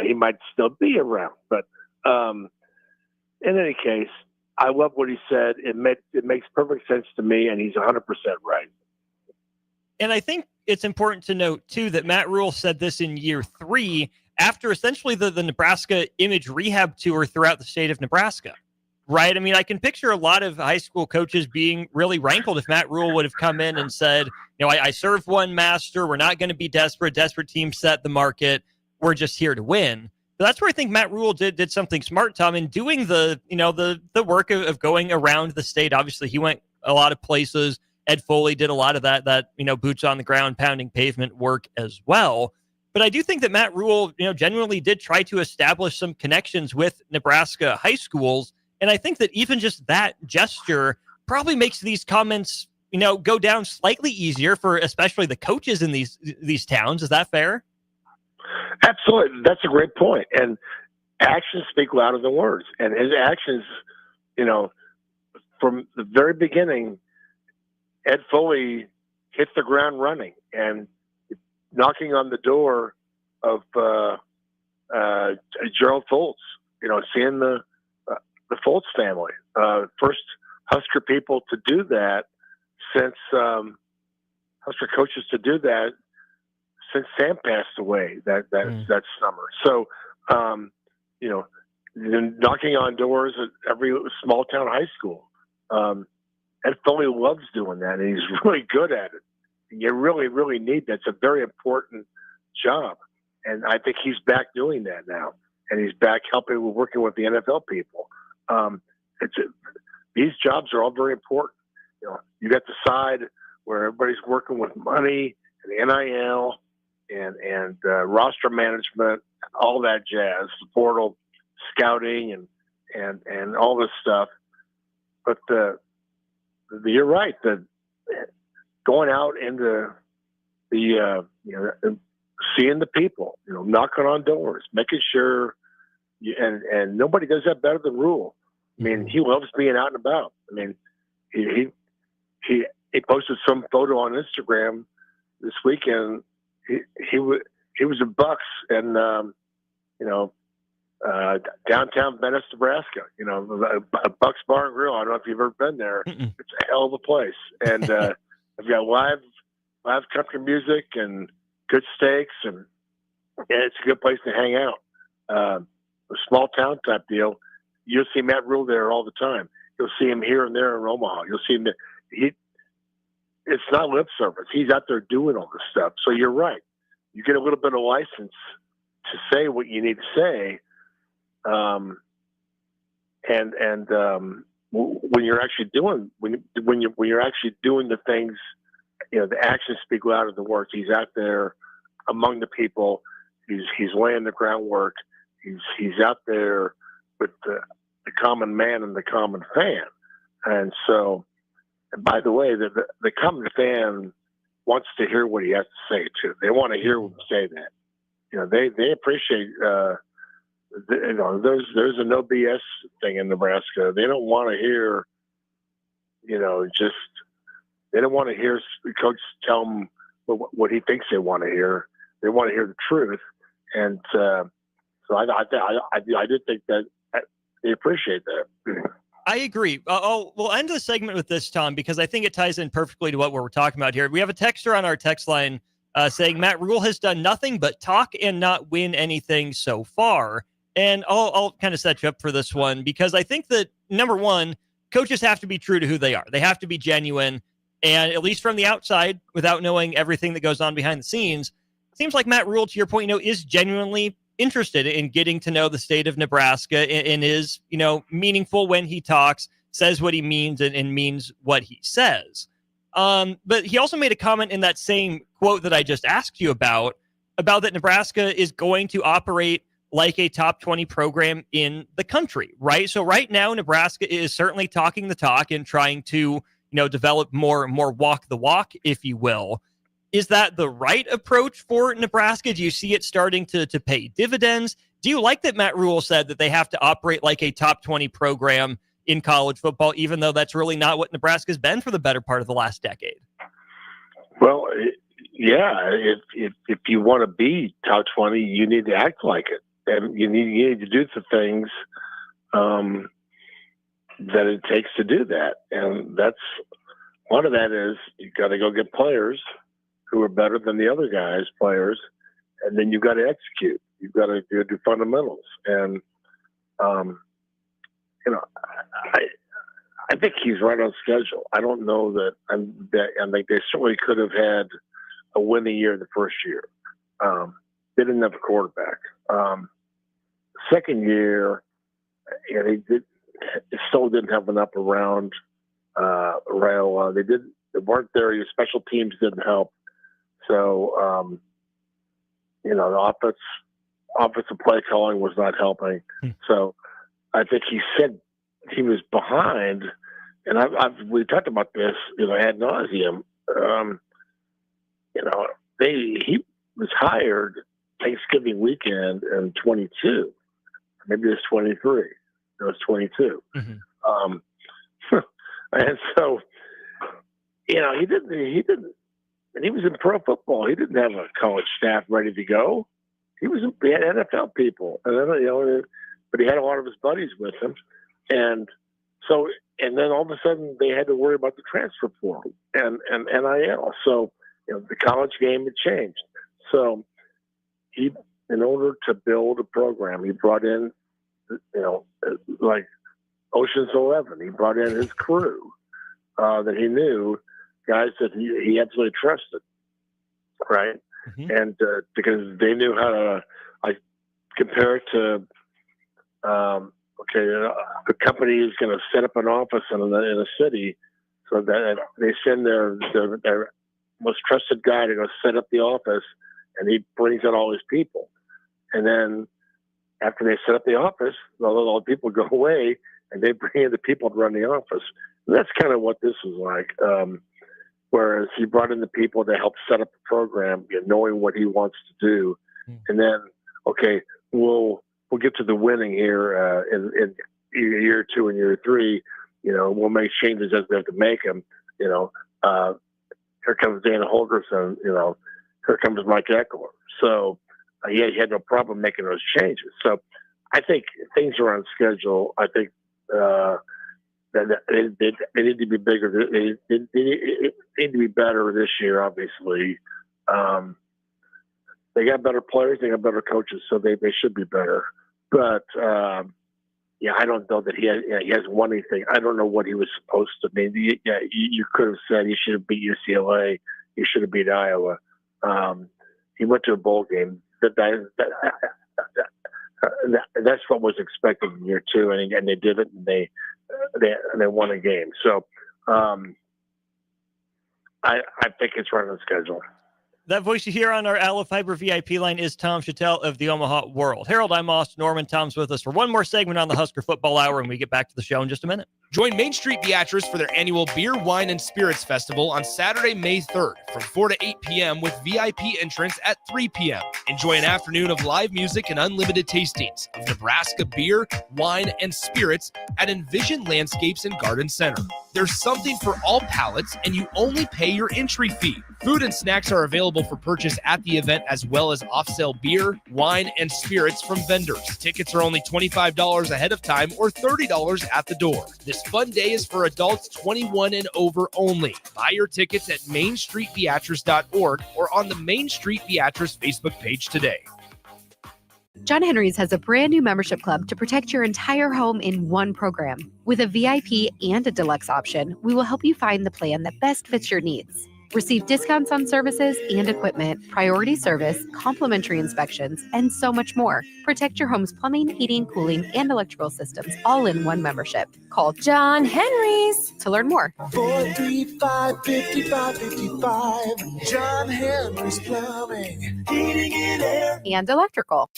He might still be around, but in any case, I love what he said. It makes perfect sense to me, and he's 100% right. And I think it's important to note, too, that Matt Rule said this in year 3 after essentially the Nebraska image rehab tour throughout the state of Nebraska. Right. I mean, I can picture a lot of high school coaches being really rankled if Matt Rule would have come in and said, I served one master. We're not going to be desperate. Desperate teams set the market. We're just here to win. But that's where I think Matt Rule did something smart, Tom, in doing the work of going around the state. Obviously, he went a lot of places. Ed Foley did a lot of that boots on the ground, pounding pavement work as well. But I do think that Matt Rule, genuinely did try to establish some connections with Nebraska high schools. And I think that even just that gesture probably makes these comments, go down slightly easier for especially the coaches in these towns. Is that fair? Absolutely. That's a great point. And actions speak louder than words. And his actions, from the very beginning, Ed Foley hit the ground running and knocking on the door of Gerald Foltz. Seeing the Foltz family, first Husker people to do that since Husker coaches to do that since Sam passed away that summer. So, knocking on doors at every small town high school. Ed Foley loves doing that, and he's really good at it. And you really, really need that. It's a very important job. And I think he's back doing that now. And he's back working with the NFL people. These jobs are all very important. You got the side where everybody's working with money and the NIL and roster management, all that jazz, the portal, scouting, and all this stuff. But you're right. Going out into the seeing the people, knocking on doors, making sure, and nobody does that better than Rule. I mean, he loves being out and about. I mean, he posted some photo on Instagram this weekend. He was in Bucks and downtown Venice, Nebraska. A Bucks Bar and Grill. I don't know if you've ever been there. Mm-mm. It's a hell of a place, and they've got live country music and good steaks, and it's a good place to hang out. A small town type deal. You'll see Matt Rule there all the time. You'll see him here and there in Omaha. You'll see him. It's not lip service. He's out there doing all this stuff. So you're right. You get a little bit of license to say what you need to say. When you're actually doing the things, the actions speak louder than words. He's out there among the people. He's laying the groundwork. He's out there with the common man and the common fan. And so, and by the way, the common fan wants to hear what he has to say too. They want to hear him say that. They appreciate. There's a no BS thing in Nebraska. They don't want to hear. They don't want to hear the coach tell them what he thinks they want to hear. They want to hear the truth, and so I did think that they appreciate that. I agree. We'll end the segment with this, Tom, because I think it ties in perfectly to what we're talking about here. We have a texter on our text line saying Matt Rule has done nothing but talk and not win anything so far. And I'll kind of set you up for this one because I think that, number one, coaches have to be true to who they are. They have to be genuine. And at least from the outside, without knowing everything that goes on behind the scenes, it seems like Matt Rule, to your point, is genuinely interested in getting to know the state of Nebraska and is, meaningful when he talks, says what he means and means what he says. But he also made a comment in that same quote that I just asked you about that Nebraska is going to operate like a top 20 program in the country, right? So right now, Nebraska is certainly talking the talk and trying to, develop more walk the walk, if you will. Is that the right approach for Nebraska? Do you see it starting to pay dividends? Do you like that Matt Rule said that they have to operate like a top 20 program in college football, even though that's really not what Nebraska's been for the better part of the last decade? Well, yeah, if you want to be top 20, you need to act like it. And you need to do the things that it takes to do that. And that's one of that is you got to go get players who are better than the other guys' players, and then you've got to execute. You've got to do fundamentals. And, I think he's right on schedule. I don't know that I think they certainly could have had a winning year the first year. They didn't have a quarterback. Second year, they still didn't have enough around rail. They weren't there. Your special teams didn't help. So, the offensive play calling was not helping. So I think he said he was behind, and we talked about this, ad nauseum. He was hired Thanksgiving weekend in 22. Maybe it was 23. It was 22. Mm-hmm. And so, he didn't, and he was in pro football. He didn't have a college staff ready to go. He had NFL people, and then, but he had a lot of his buddies with him. And so, and then all of a sudden they had to worry about the transfer portal and NIL. So, the college game had changed. So he, in order to build a program, he brought in, like Ocean's 11. He brought in his crew that he knew, guys that he absolutely trusted, right? Mm-hmm. And because they knew how to, compare it to, the company is going to set up an office in a city, so that they send their most trusted guy to go set up the office, and he brings in all his people. And then after they set up the office, all the people go away, and they bring in the people to run the office. And that's kind of what this was like. Whereas he brought in the people to help set up the program, knowing what he wants to do. And then, we'll get to the winning here in year 2 and year 3. We'll make changes as we have to make them. Here comes Dana Holgerson. Here comes Mike Eckler. So he had no problem making those changes. So I think things are on schedule. I think that they need to be bigger. They need to be better this year, obviously. They got better players. They got better coaches, so they should be better. But, I don't know that he hasn't won anything. I don't know what he was supposed to mean. You could have said he should have beat UCLA. He should have beat Iowa. He went to a bowl game. That's what was expected in year 2, and they did it, and they won a game. So I think it's right on schedule. That voice you hear on our Aloe Fiber VIP line is Tom Shatel of the Omaha World Herald. I'm Austin Norman. Tom's with us for one more segment on the Husker Football Hour, and we get back to the show in just a minute. Join Main Street Beatrice for their annual Beer, Wine, and Spirits Festival on Saturday, May 3rd from 4 to 8 p.m. with VIP entrance at 3 p.m. Enjoy an afternoon of live music and unlimited tastings of Nebraska beer, wine, and spirits at Envision Landscapes and Garden Center. There's something for all palates, and you only pay your entry fee. Food and snacks are available for purchase at the event, as well as off-sale beer, wine, and spirits from vendors. Tickets are only $25 ahead of time or $30 at the door. This fun day is for adults 21 and over only. Buy your tickets at mainstreetbeatrice.org or on the Main Street Beatrice Facebook page today. John Henry's has a brand new membership club to protect your entire home in one program. With a VIP and a deluxe option, we will help you find the plan that best fits your needs. Receive discounts on services and equipment, priority service, complimentary inspections, and so much more. Protect your home's plumbing, heating, cooling, and electrical systems all in one membership. Call John Henry's to learn more. 435-5555. John Henry's Plumbing, Heating and Air, and Electrical.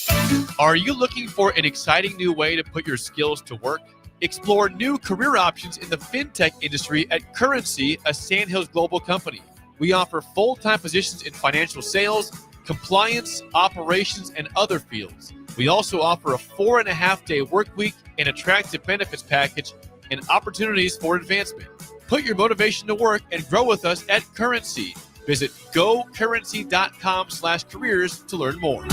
Are you looking for an exciting new way to put your skills to work? Explore new career options in the fintech industry at Currency, a Sandhills Global company. We offer full-time positions in financial sales, compliance, operations, and other fields. We also offer a 4.5-day work week, an attractive benefits package, and opportunities for advancement. Put your motivation to work and grow with us at Currency. Visit gocurrency.com/careers to learn more.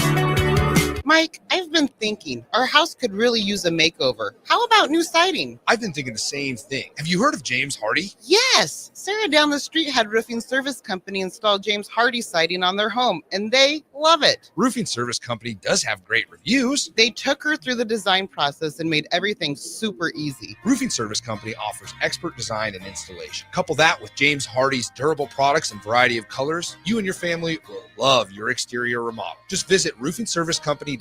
Mike, I've been thinking our house could really use a makeover. How about new siding? I've been thinking the same thing. Have you heard of James Hardy? Yes. Sarah down the street had Roofing Service Company install James Hardy siding on their home, and they love it. Roofing Service Company does have great reviews. They took her through the design process and made everything super easy. Roofing Service Company offers expert design and installation. Couple that with James Hardy's durable products and variety of colors, you and your family will love your exterior remodel. Just visit roofingservicecompany.com.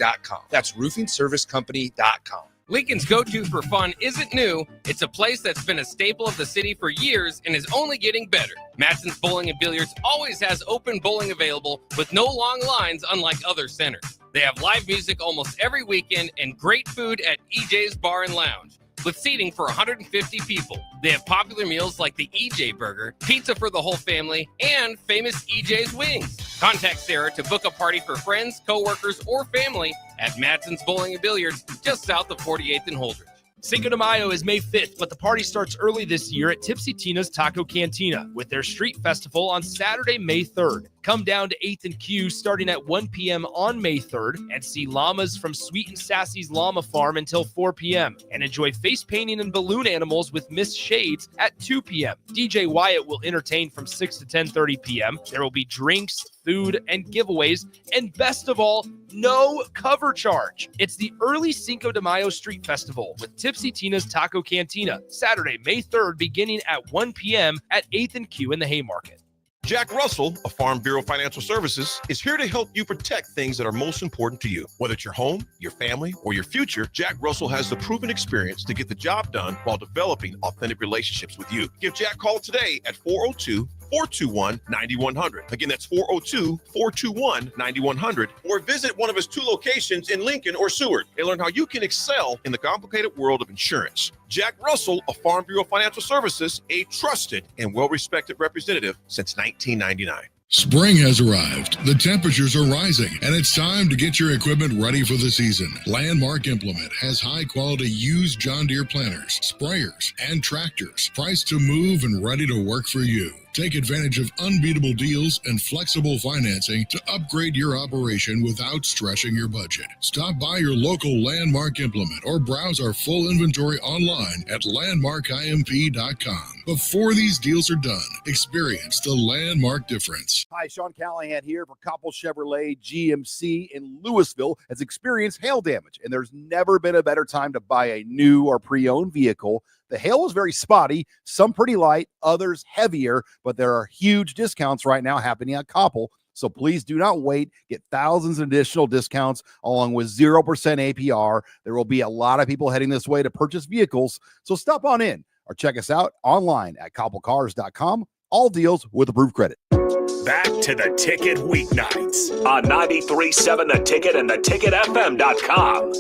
That's roofingservicecompany.com. Lincoln's go-to for fun isn't new. It's a place that's been a staple of the city for years and is only getting better. Matson's Bowling and Billiards always has open bowling available with no long lines, unlike other centers. They have live music almost every weekend and great food at EJ's Bar and Lounge, with seating for 150 people. They have popular meals like the EJ Burger, pizza for the whole family, and famous EJ's Wings. Contact Sarah to book a party for friends, coworkers, or family at Matson's Bowling and Billiards, just south of 48th and Holdridge. Cinco de Mayo is May 5th, but the party starts early this year at Tipsy Tina's Taco Cantina with their street festival on Saturday, May 3rd. Come down to 8th and Q starting at 1 p.m. on May 3rd and see llamas from Sweet and Sassy's Llama Farm until 4 p.m. and enjoy face painting and balloon animals with Miss Shades at 2 p.m. DJ Wyatt will entertain from 6 to 10:30 p.m. There will be drinks, food, and giveaways, and best of all, no cover charge. It's the early Cinco de Mayo Street Festival with Tipsy Tina's Taco Cantina, Saturday, May 3rd, beginning at 1 p.m. at 8th and Q in the Haymarket. Jack Russell of Farm Bureau Financial Services is here to help you protect things that are most important to you. Whether it's your home, your family, or your future, Jack Russell has the proven experience to get the job done while developing authentic relationships with you. Give Jack a call today at 402-421-9100. Again, that's 402-421-9100. Or visit one of his 2 locations in Lincoln or Seward and learn how you can excel in the complicated world of insurance. Jack Russell of Farm Bureau Financial Services, a trusted and well-respected representative since 1999. Spring has arrived, the temperatures are rising, and it's time to get your equipment ready for the season. Landmark Implement has high-quality used John Deere planters, sprayers, and tractors, priced to move and ready to work for you. Take advantage of unbeatable deals and flexible financing to upgrade your operation without stretching your budget. Stop by your local Landmark Implement or browse our full inventory online at landmarkimp.com. Before these deals are done, experience the Landmark difference. Hi, Sean Callahan here for Koppel Chevrolet GMC in Louisville. Has experienced hail damage, and there's never been a better time to buy a new or pre-owned vehicle. The hail was very spotty, some pretty light, others heavier, but there are huge discounts right now happening at Koppel. So please do not wait. Get thousands of additional discounts along with 0% APR. There will be a lot of people heading this way to purchase vehicles. So stop on in or check us out online at koppelcars.com. All deals with approved credit. Back to the Ticket weeknights on 93.7 The Ticket and theticketfm.com.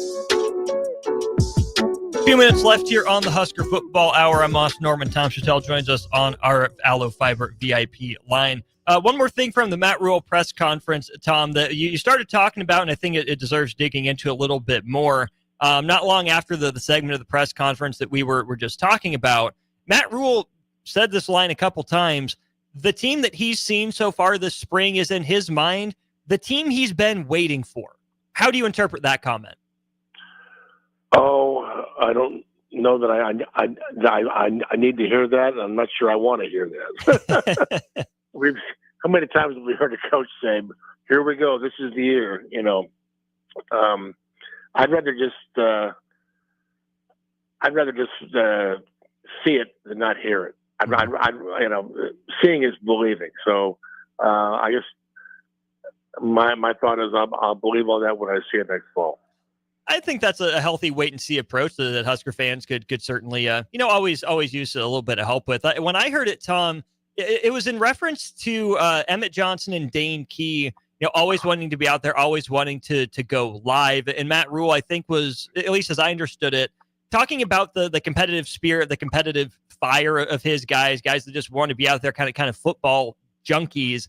Few minutes left here on the Husker Football Hour. I'm Moss Norman. Tom Shatel joins us on our Allo Fiber VIP line. One more thing from the Matt Rule press conference, Tom, that you started talking about, and I think it deserves digging into a little bit more. Not long after the segment of the press conference that we were just talking about, Matt Rule said this line a couple times. The team that he's seen so far this spring is, in his mind, the team he's been waiting for. How do you interpret that comment? Oh, I don't know that I need to hear that. And I'm not sure I want to hear that. How many times have we heard a coach say, "Here we go. This is the year." You know, I'd rather just see it than not hear it. Seeing is believing. So I guess my thought is I'll believe all that when I see it next fall. I think that's a healthy wait and see approach that Husker fans could certainly, always use a little bit of help with. When I heard it, Tom, it was in reference to Emmett Johnson and Dane Key, always wanting to be out there, always wanting to go live. And Matt Rule, I think, was, at least as I understood it, talking about the competitive spirit, the competitive fire of his guys that just want to be out there, kind of football junkies.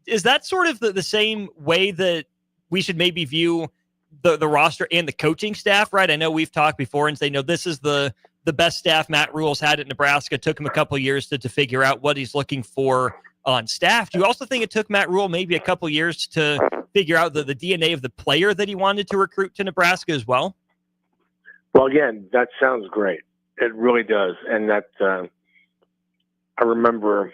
Is that sort of the same way that we should maybe view the roster and the coaching staff, right? I know we've talked before and say, no, this is the best staff Matt Rule's had at Nebraska. It took him a couple years to figure out what he's looking for on staff. Do you also think it took Matt Rule maybe a couple years to figure out the DNA of the player that he wanted to recruit to Nebraska as well? Well, again, that sounds great. It really does. And that I remember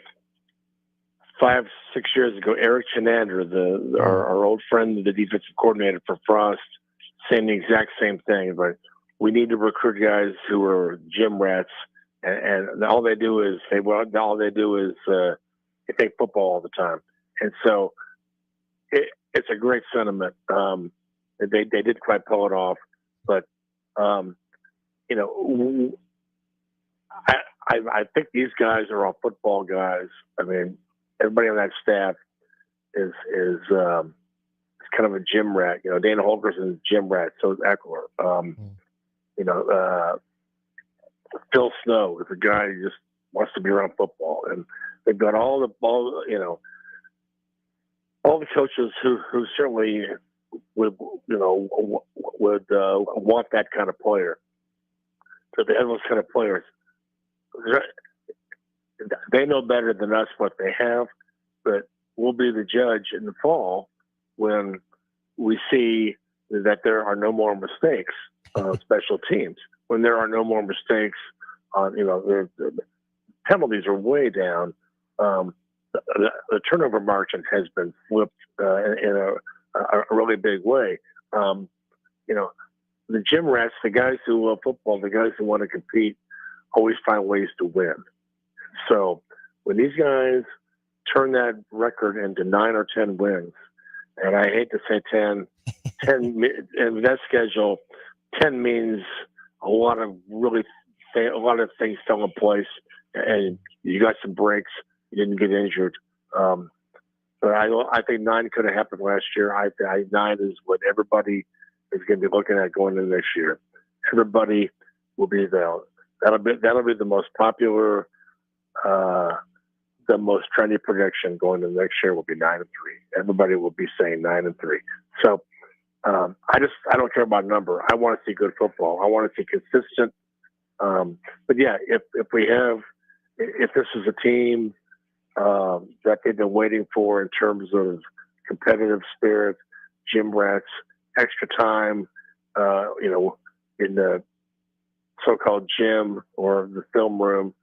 5-6 years ago, Eric Chenander, our old friend, the defensive coordinator for Frost, saying the exact same thing. But we need to recruit guys who are gym rats, and all they do is they think football all the time. And so it's a great sentiment. They didn't quite pull it off, but I think these guys are all football guys. I mean, everybody on that staff is kind of a gym rat. Dana Holgerson is a gym rat. So is Eckler. Phil Snow is a guy who just wants to be around football, and they've got all the coaches who certainly would want that kind of player. So they have those kind of players. They know better than us what they have, but we'll be the judge in the fall when we see that there are no more mistakes on special teams, when there are no more mistakes on, the penalties are way down. The turnover margin has been flipped in a really big way. The gym rats, the guys who love football, the guys who want to compete, always find ways to win. So when these guys turn that record into 9 or 10 wins, and I hate to say 10 in that schedule, 10 means a lot of things fell in place, and you got some breaks. You didn't get injured. But I think 9 could have happened last year. I 9 is what everybody is going to be looking at going into next year. Everybody will be there. That'll be the most popular, the most trendy prediction going into next year will be 9-3. Everybody will be saying 9-3. So I don't care about number. I want to see good football. I want to see consistent. But yeah, if this is a team that they've been waiting for in terms of competitive spirit, gym rats, extra time, in the so-called gym or the film room,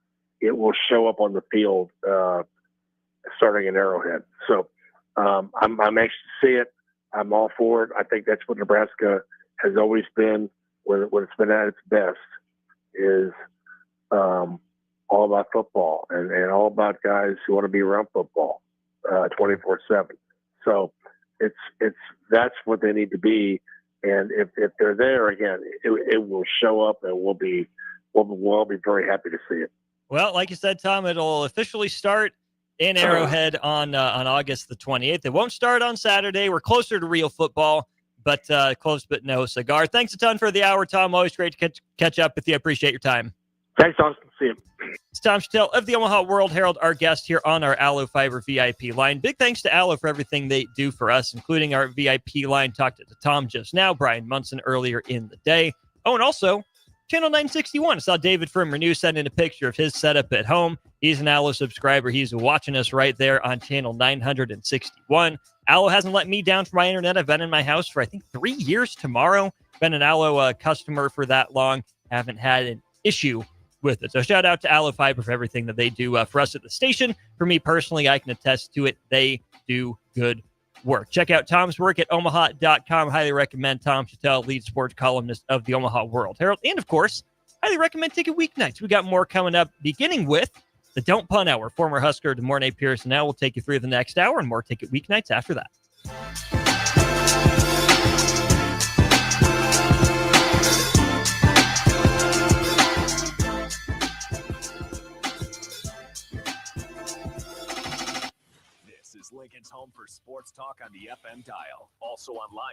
it will show up on the field starting in Arrowhead. So I'm anxious to see it. I'm all for it. I think that's what Nebraska has always been when it's been at its best, is all about football and all about guys who want to be around football 24/7. So that's what they need to be. And if they're there again, it will show up, and we'll all be very happy to see it. Well, like you said, Tom, it'll officially start in Arrowhead on August the 28th. It won't start on Saturday. We're closer to real football, but close but no cigar. Thanks a ton for the hour, Tom. Always great to catch up with you. I appreciate your time. Thanks, Austin. See you. It's Tom Shatel of the Omaha World Herald, our guest here on our Allo Fiber VIP line. Big thanks to Allo for everything they do for us, including our VIP line. Talked to Tom just now, Brian Munson earlier in the day. Oh, and also Channel 961. I saw David from Renew send in a picture of his setup at home. He's an Allo subscriber. He's watching us right there on Channel 961. Allo hasn't let me down for my internet. I've been in my house for, I think, 3 years tomorrow. Been an Allo customer for that long. Haven't had an issue with it. So shout out to Allo Fiber for everything that they do for us at the station. For me personally, I can attest to it. They do good work. Check out Tom's work at omaha.com. Highly recommend Tom Shatel, lead sports columnist of the Omaha World Herald. And of course, highly recommend Ticket Weeknights. We got more coming up, beginning with the Don't Punt Hour. Former Husker DeMornay Pierce now will take you through the next hour, and more Ticket Weeknights after that. Lincoln's home for sports talk on the FM dial. Also online